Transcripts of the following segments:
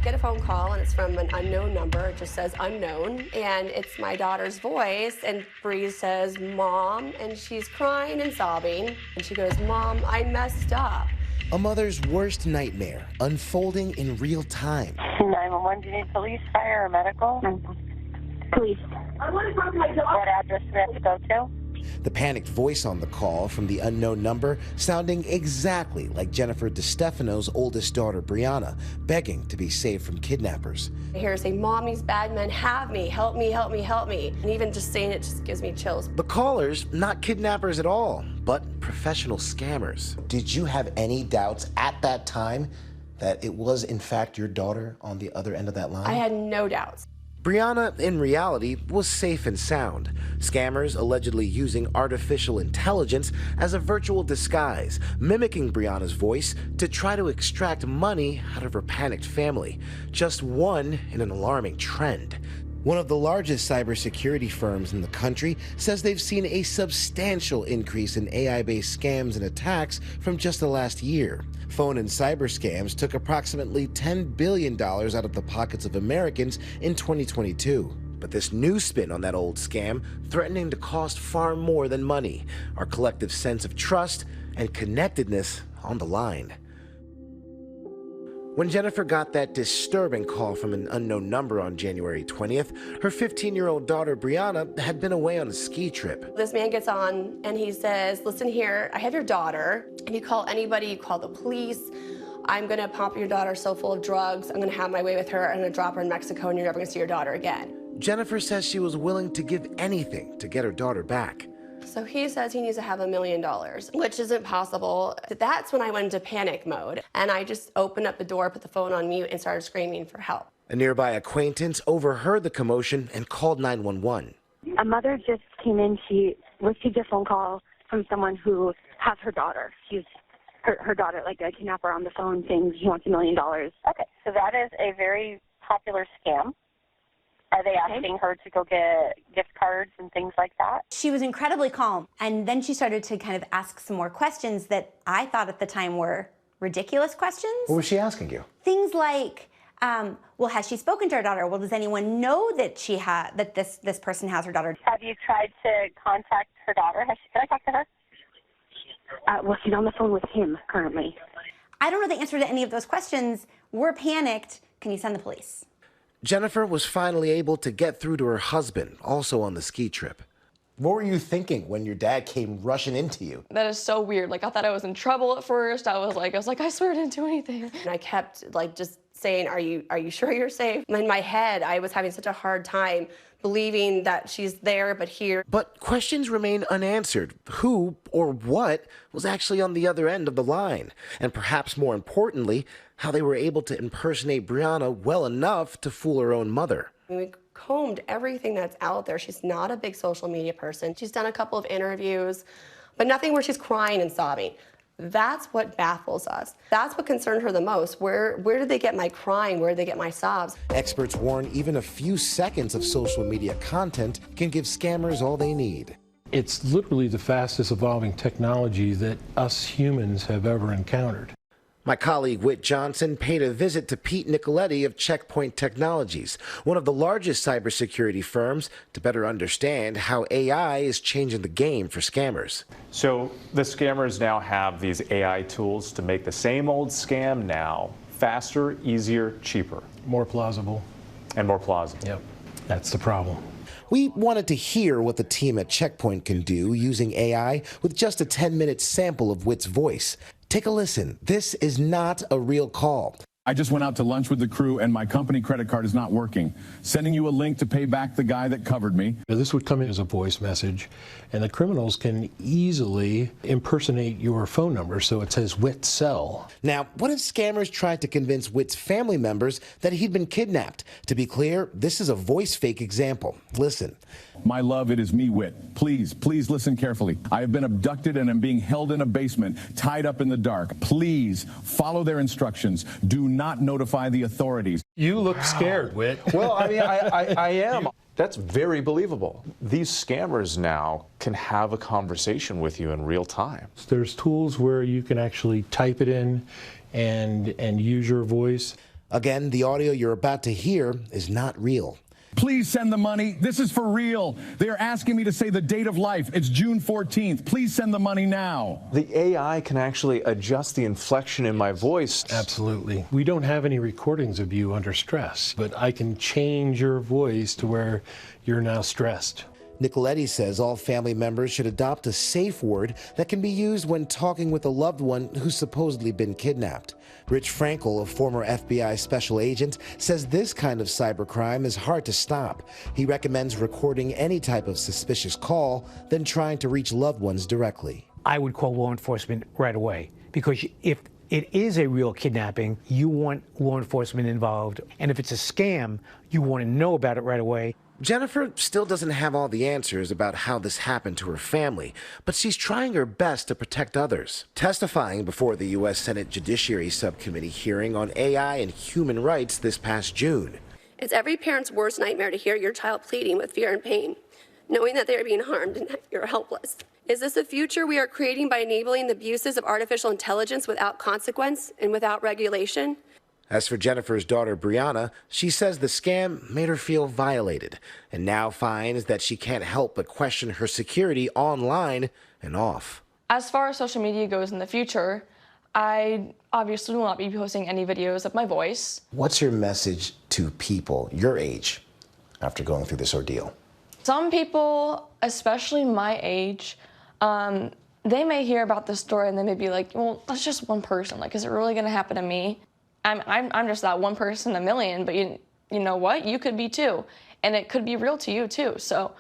get a phone call, and it's from an unknown number. It just says unknown, and it's my daughter's voice, and Bree says, "Mom," and she's crying and sobbing, and she goes, "Mom, I messed up." A mother's worst nightmare unfolding in real time. 911, do you need police, fire, or medical? Police. I want to talk to my daughter. What address do we have to go to? The panicked voice on the call from the unknown number sounding exactly like Jennifer DeStefano's oldest daughter, Brianna, begging to be saved from kidnappers. I hear her say, "Mom, these bad men have me. Help me, help me, help me." And even just saying it just gives me chills. The callers, not kidnappers at all, but professional scammers. Did you have any doubts at that time that it was, in fact, your daughter on the other end of that line? I had no doubts. Brianna, in reality, was safe and sound. Scammers allegedly using artificial intelligence as a virtual disguise, mimicking Brianna's voice to try to extract money out of her panicked family. Just one in an alarming trend. One of the largest cybersecurity firms in the country says they've seen a substantial increase in AI-based scams and attacks from just the last year. Phone and cyber scams took approximately $10 billion out of the pockets of Americans in 2022. But this new spin on that old scam, threatening to cost far more than money, our collective sense of trust and connectedness on the line. When Jennifer got that disturbing call from an unknown number on January 20th, her 15-year-old daughter, Brianna, had been away on a ski trip. This man gets on and he says, "Listen here, I have your daughter. If you call anybody, you call the police. I'm gonna pump your daughter so full of drugs. I'm gonna have my way with her. I'm gonna drop her in Mexico and you're never gonna see your daughter again." Jennifer says she was willing to give anything to get her daughter back. So he says he needs to have $1 million, which isn't possible. That's when I went into panic mode, and I just opened up the door, put the phone on mute, and started screaming for help. A nearby acquaintance overheard the commotion and called 911. A mother just came in. She received a phone call from someone who has her daughter. She's her daughter, like a kidnapper, on the phone saying he wants $1 million. Okay, so that is a very popular scam. Are they asking her to go get gift cards and things like that? She was incredibly calm, and then she started to kind of ask some more questions that I thought at the time were ridiculous questions. What was she asking you? Things like, well, has she spoken to her daughter? Well, does anyone know that that this person has her daughter? Have you tried to contact her daughter? Can I talk to her? Well, she's on the phone with him currently. I don't know the answer to any of those questions. We're panicked. Can you send the police? Jennifer was finally able to get through to her husband, also on the ski trip. What were you thinking when your dad came rushing into you? That is so weird. Like, I thought I was in trouble at first. I was like, I swear I didn't do anything. And I kept just saying, are you sure you're safe? In my head, I was having such a hard time believing that she's there but here. But questions remain unanswered. Who or what was actually on the other end of the line? And perhaps more importantly, how they were able to impersonate Brianna well enough to fool her own mother. We combed everything that's out there. She's not a big social media person. She's done a couple of interviews, but nothing where she's crying and sobbing. That's what baffles us. That's what concerned her the most. Where did they get my crying? Where did they get my sobs? Experts warn even a few seconds of social media content can give scammers all they need. It's literally the fastest evolving technology that us humans have ever encountered. My colleague Whit Johnson paid a visit to Pete Nicoletti of Checkpoint Technologies, one of the largest cybersecurity firms, to better understand how AI is changing the game for scammers. So the scammers now have these AI tools to make the same old scam now faster, easier, cheaper. More plausible. And more plausible. Yep, that's the problem. We wanted to hear what the team at Checkpoint can do using AI with just a 10-minute sample of Whit's voice. Take a listen. This is not a real call. I just went out to lunch with the crew and my company credit card is not working. Sending you a link to pay back the guy that covered me. This would come in as a voice message, and the criminals can easily impersonate your phone number, so it says Whit Cell. Now, what if scammers tried to convince Whit's family members that he'd been kidnapped? To be clear, this is a voice fake example. Listen. My love, it is me, Whit. Please, please listen carefully. I have been abducted and am being held in a basement, tied up in the dark. Please follow their instructions. Do not notify the authorities. You look scared, Whit. Well, I mean, I am. That's very believable. These scammers now can have a conversation with you in real time. There's tools where you can actually type it in and use your voice. Again, the audio you're about to hear is not real. Please send the money. This is for real. They are asking me to say the date of life. It's June 14th. Please send the money now. The AI can actually adjust the inflection in my voice. Absolutely. We don't have any recordings of you under stress, but I can change your voice to where you're now stressed. Nicoletti says all family members should adopt a safe word that can be used when talking with a loved one who's supposedly been kidnapped. Rich Frankel, a former FBI special agent, says this kind of cybercrime is hard to stop. He recommends recording any type of suspicious call, then trying to reach loved ones directly. I would call law enforcement right away, because if it is a real kidnapping, you want law enforcement involved. And if it's a scam, you want to know about it right away. Jennifer still doesn't have all the answers about how this happened to her family, but she's trying her best to protect others. Testifying before the U.S. Senate Judiciary Subcommittee hearing on AI and human rights this past June. It's every parent's worst nightmare to hear your child pleading with fear and pain, knowing that they are being harmed and that you're helpless. Is this a future we are creating by enabling the abuses of artificial intelligence without consequence and without regulation? As for Jennifer's daughter, Brianna, she says the scam made her feel violated and now finds that she can't help but question her security online and off. As far as social media goes in the future, I obviously will not be posting any videos of my voice. What's your message to people your age after going through this ordeal? Some people, especially my age, they may hear about this story and they may be like, well, that's just one person. Like, is it really going to happen to me? I'm just that one person in a million, but you know what? You could be too, and it could be real to you too. So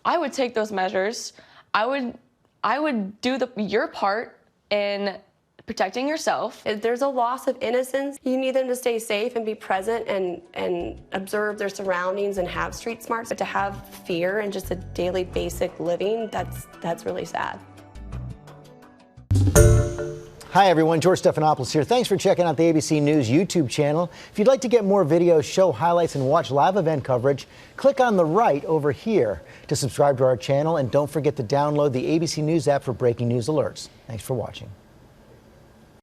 I would take those measures. I would do your part in protecting yourself. If there's a loss of innocence, you need them to stay safe and be present and observe their surroundings and have street smarts. But to have fear and just a daily basic living, that's really sad. Hi everyone, George Stephanopoulos here. Thanks for checking out the ABC News YouTube channel. If you'd like to get more videos, show highlights, and watch live event coverage, click on the right over here to subscribe to our channel, and don't forget to download the ABC News app for breaking news alerts. Thanks for watching.